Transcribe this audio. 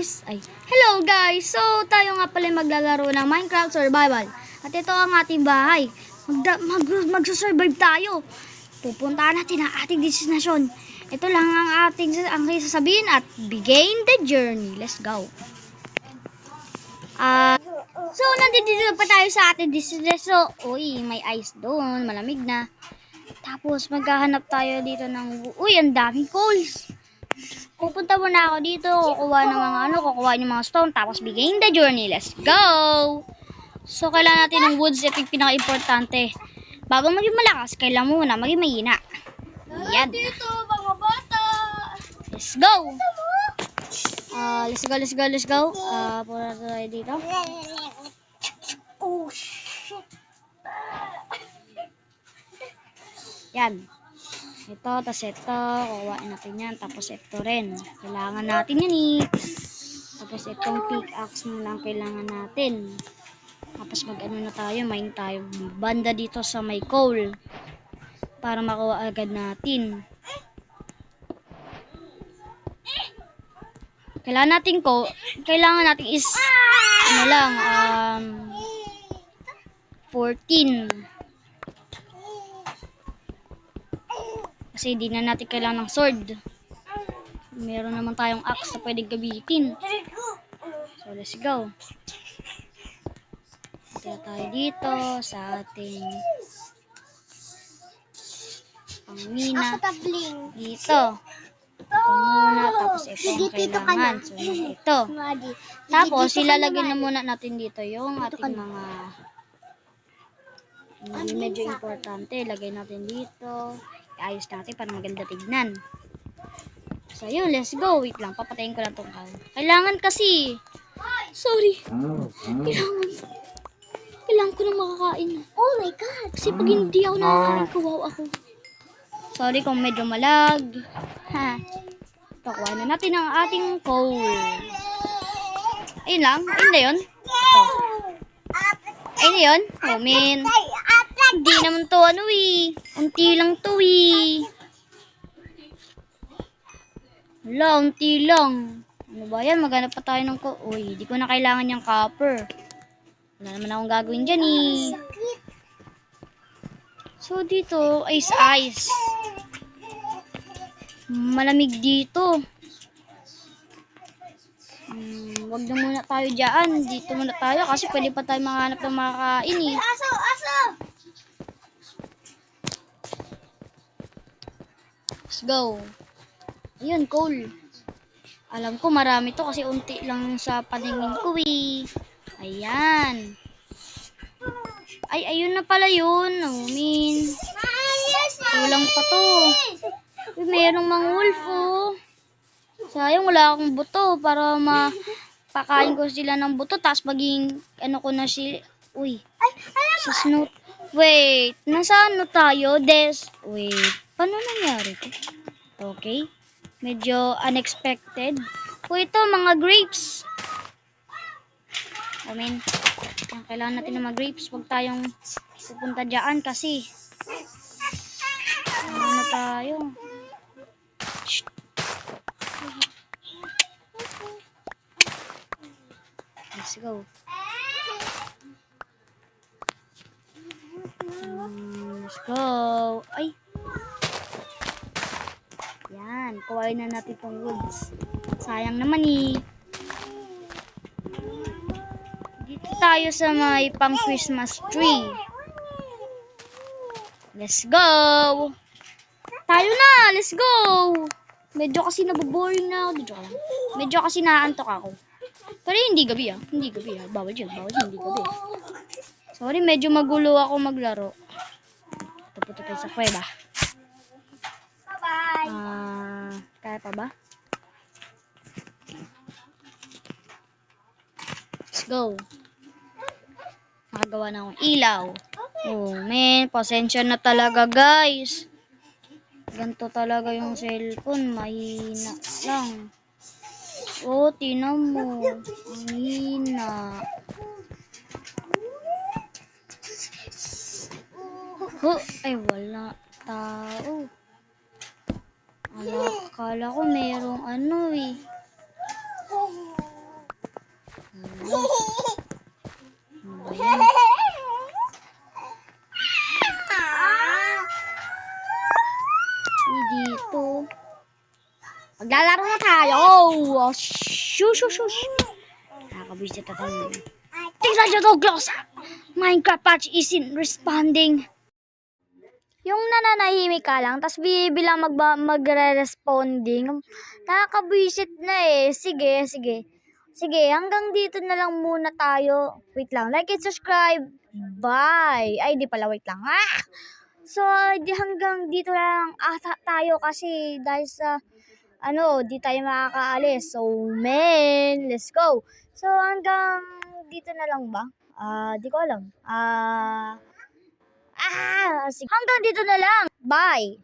Hello guys! So, tayo nga pala maglalaro ng Minecraft Survival. At ito ang ating bahay. Magsusurvive tayo. Pupuntahan natin ang ating destinasyon. Ito lang ang ating sasabihin at begin the journey. Let's go. So, nandito pa tayo sa ating destinasyon. Uy, may ice doon. Malamig na. Tapos, maghahanap tayo dito ng... Uy, ang daming coals. Pupunta muna ako dito, kukuha yung mga stone, tapos begin the journey. Let's go! So, kailangan natin ng woods. Ito yung pinaka-importante. Bago maging malakas, kailangan muna maging mahina. Yan. Dito, mga bata! Let's go! Let's go. Punta tayo dito. Oh, shit! Yan. Ito, tapos ito, kukuhain natin yan, tapos ito rin, kailangan natin yan tapos itong pickaxe mo lang kailangan natin, tapos mag-ano na tayo, mine tayo, banda dito sa may coal, para makuha agad natin. Kailangan natin is, 14. Kasi hindi na natin kailangan ng sword. Meron naman tayong axe na pwedeng gamitin. So, let's go. Kaya tayo dito sa ating pangmina. Dito. Ito muna. Tapos ito ang kailangan. So, ito. Tapos, ilalagay na muna natin dito yung ating mga medyo importante. Lagay natin dito. Ayos natin para maganda tignan. So, yun. Let's go. Wait lang. Papatayin ko lang itong kailangan kasi. Sorry. Kailangan ko na makakain. Oh my God! Kasi pag hindi ako nakakain, kawaw ako. Sorry kung medyo malag. Pakuha na natin ang ating coal. Ayun lang. Ayun na yun. Ayun na yun. Oh, man. Hindi naman to unti lang to Wala, unti lang. Ano ba yan? Maghanap pa tayo ng uy, di ko na kailangan yung copper. Wala naman akong gagawin dyan So dito, ice. Malamig dito. Wag na muna tayo dyan. Dito muna tayo kasi pwede pa tayo makahanap ng makakain Aso! Let's go. Ayun, coal. Alam ko marami to kasi unti lang sa paningin ko Ayan. Ay, ayun na pala yun. Oh, min. Kulang pa to. Uy, mayroong mga wolf Sayang wala akong buto para mapakain ko sila ng buto. Tapos maging ko na sila. Uy. Sa snow. Wait. Nasaan na tayo? Wait. Paano nangyari to? Okay. Medyo unexpected. Ito, mga grapes. Kailangan natin ng mga grapes. Huwag tayong pupunta dyan kasi. Ano tayo? Let's go. Let's go. Ay. Yan. Kuhain na natin itong woods. Sayang naman Dito tayo sa may pang Christmas tree. Let's go. Tayo na. Let's go. Medyo kasi naboboring na ako. Medyo kasi naantok ako. Pero hindi gabi Hindi gabi Bawal dyan. Hindi gabi. Sorry, medyo magulo ako maglaro. Tapo tayo sa kuweba. Kaya pa ba? Let's go. Nakagawa na akong ilaw. Oh, man. Pasensya na talaga, guys. Ganito talaga yung cellphone. Mahina lang. Oh, tinan mo. Ang hina. Ay, wala tao. Akala ko merong Ayan. Dito. Maglalaro na tayo. Shush, shush, shush. Nakakabwisit na tayo. Tingnan nyo to, close up. Minecraft patch isn't responding. Yung nananahimik ka lang, tapos bilang magre-responding, nakakabwisit na eh. Sige, sige. Sige, hanggang dito na lang muna tayo. Wait lang, like and subscribe. Bye! Ay, di pala, wait lang. Ah! So, hanggang dito lang ata tayo kasi dahil sa, di tayo makakaalis. So, men, let's go. So, hanggang dito na lang ba? Di ko alam. Sige. Hanggang dito na lang. Bye!